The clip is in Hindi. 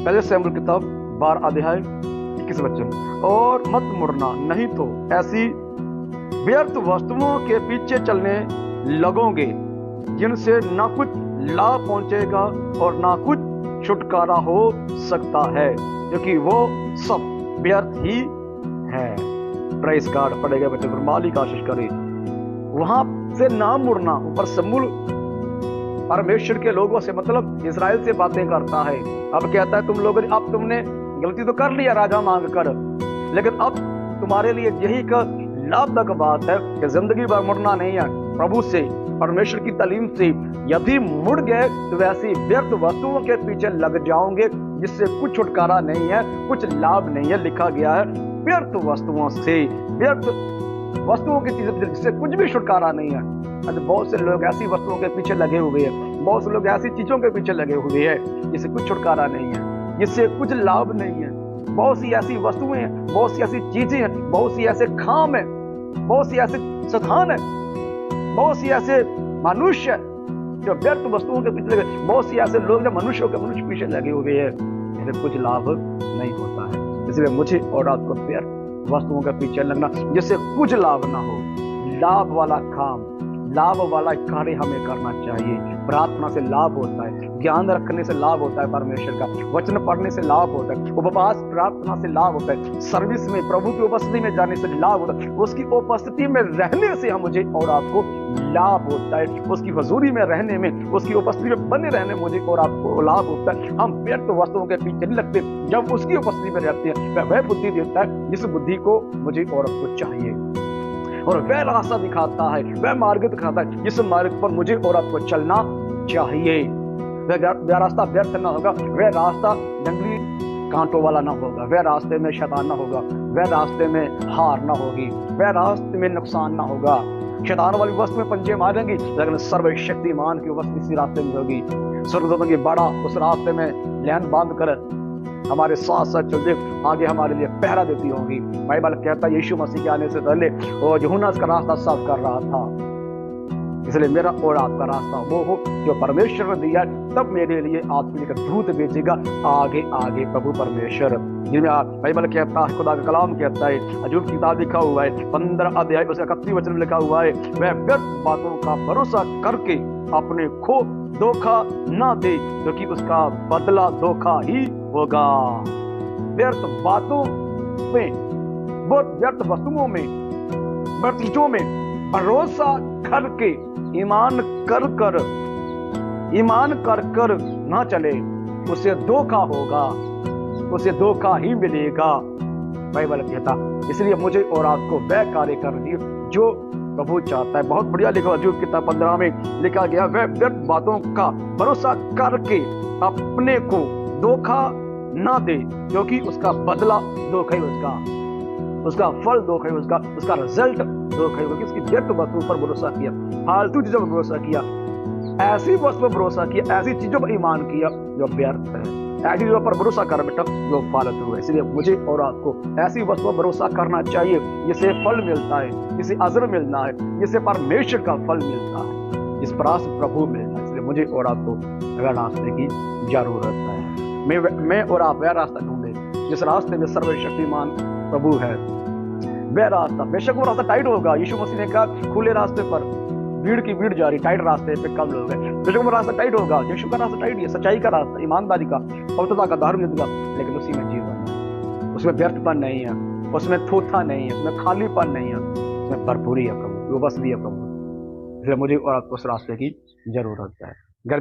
पहले शमूएल किताब 12 अध्याय 21 वचन, और मत मुड़ना, नहीं तो ऐसी व्यर्थ वस्तुओं के पीछे चलने लगोगे जिनसे ना कुछ लाभ पहुंचेगा और ना कुछ छुटकारा हो सकता है, क्योंकि वो सब व्यर्थ ही है। Praise God. पढ़े गए बच्चे को मालिक आशीष करे। वहां से ना मुड़ना, ऊपर शमूएल परमेश्वर के लोगों से, मतलब इस्राएल से बातें करता है। अब कहता है तुम लोग, अब तुमने गलती तो कर लिया राजा मांग कर, लेकिन अब तुम्हारे लिए यही का लाभदायक बात है कि जिंदगी भर मुड़ना नहीं है। प्रभु से, परमेश्वर की तालीम से यदि मुड़ गए तो वैसी व्यर्थ वस्तुओं के पीछे लग जाओगे जिससे कुछ छुटकारा नहीं है, कुछ लाभ नहीं है। लिखा गया है व्यर्थ वस्तुओं से, व्यर्थ वस्तुओं के चीजें जिससे कुछ भी छुटकारा नहीं है। बहुत से लोग ऐसी वस्तुओं के पीछे लगे हुए हैं, बहुत से लोग ऐसी चीजों के पीछे लगे हुए हैं जिससे कुछ छुटकारा नहीं है, जिससे कुछ लाभ नहीं है। बहुत सी ऐसी वस्तुएं हैं, बहुत सी ऐसी चीजें हैं, बहुत सी ऐसे काम है, बहुत सी ऐसे स्थान है, बहुत सी ऐसे मनुष्य जो व्यर्थ वस्तुओं के पीछे लगे, बहुत सी ऐसे लोग जो मनुष्य पीछे लगे हुए हैं, जिससे कुछ लाभ नहीं होता है। इसलिए मुझे और आपको व्यर्थ वस्तुओं के पीछे लगना जिससे कुछ लाभ ना हो, लाभ वाला काम, लाभ वाला कार्य हमें करना चाहिए। प्रार्थना से लाभ होता है, ज्ञान रखने से लाभ होता है, परमेश्वर का वचन पढ़ने से लाभ होता है, उपवास प्रार्थना से लाभ होता है, सर्विस में प्रभु की उपस्थिति में जाने से लाभ होता है, उसकी उपस्थिति में रहने से हम मुझे और आपको लाभ होता है, उसकी हजूरी में रहने में, उसकी उपस्थिति में बने रहने मुझे और आपको लाभ होता है। हम व्यर्थ वस्तुओं के पीछे नहीं लगते, जब उसकी उपस्थिति में रहते हैं वह बुद्धि देता है जिस बुद्धि को मुझे और आपको चाहिए, और वह रास्ता दिखाता है, वह मार्ग दिखाता है जिस मार्ग पर मुझे और आपको चलना चाहिए। वह रास्ता व्यर्थ ना होगा, वह रास्ता जंगली कांटों वाला ना होगा, वह रास्ते में शैतान ना होगा, वह रास्ते में हार ना होगी, वह रास्ते में नुकसान ना होगा। शैतान वाली वस्तु में पंजे मारेंगी, लेकिन सर्वशक्तिमान की वस्तु इसी रास्ते में होगी। स्वर्गदूतों की बड़ा उस रास्ते में लाइन बांध कर हमारे साथ साथ चलते आगे हमारे लिए पहरा देती होंगी। बाइबल कहता है यीशु मसीह के आने से पहले वो यूहन्ना का रास्ता साफ कर रहा था। इसलिए मेरा और आपका रास्ता वो हो जो परमेश्वर ने दिया, तब मेरे लिए आपके लिए दूत भेजेगा आगे आगे प्रभु परमेश्वर। जिनमें बाइबल कहता है, खुदा का कलाम कहता है, अजूब किताब लिखा हुआ है 15 अध्याय उसका 31 वचन में लिखा हुआ है, वह व्यर्थ बातों का भरोसा करके अपने को धोखा ना दे, क्योंकि उसका बदला धोखा ही होगा। व्यर्थ बातों में, बहुत व्यर्थ वस्तुओं में, व्यर्थ चीजों में भरोसा करके ईमान कर कर ना चले, उसे धोखा होगा, उसे धोखा ही मिलेगा, बाइबल कहता। इसलिए मुझे और आपको वह कार्य करनी जो प्रभु चाहता है। बहुत बढ़िया लिखा अजूब किताब 15 में लिखा गया, वह व्यर्थ बातों का भरोसा करके अपने को धोखा ना दे, क्योंकि उसका बदला धोखा ही, उसका फल धोखा ही, उसका रिजल्ट धोखा ही होगा। उसकी व्यर्थ वस्तु पर भरोसा किया, फालतू चीजों पर भरोसा किया, ऐसी वस्तु पर भरोसा किया, ऐसी चीजों पर ईमान किया जो व्यर्थ है, ऐसी चीजों पर भरोसा कर बेटा जो फालतू है। इसलिए मुझे और आपको ऐसी वस्तु पर भरोसा करना चाहिए जिससे फल मिलता है, जिससे अजर मिलना है, जिससे परमेश्वर का फल मिलता है, जिस पर प्रभु मिलता है। इसलिए मुझे और आपको वह रास्ते की जरूरत है। मैं और आप वह रास्ता ढूंढे जिस रास्ते में सर्वशक्तिमान प्रभु है। वह रास्ता, बेशक वो रास्ता टाइट होगा। यीशु मसीह ने कहा खुले रास्ते पर भीड़ की भीड़ जा रही, टाइट रास्ते पे कम लोग हैं। बेशक वो रास्ता टाइट होगा, यीशु का रास्ता टाइट है, सच्चाई का रास्ता, ईमानदारी का, पवित्रता का, धार्मिकता का, लेकिन उसी में जीवन है, उसमें व्यर्थपन नहीं है, उसमें थोथा नहीं है, उसमें खालीपन नहीं है, उसमें भरपूरी है प्रभु, वो बस भी है प्रभु। इसलिए मुझे और आपको उस रास्ते की जरूरत है। घर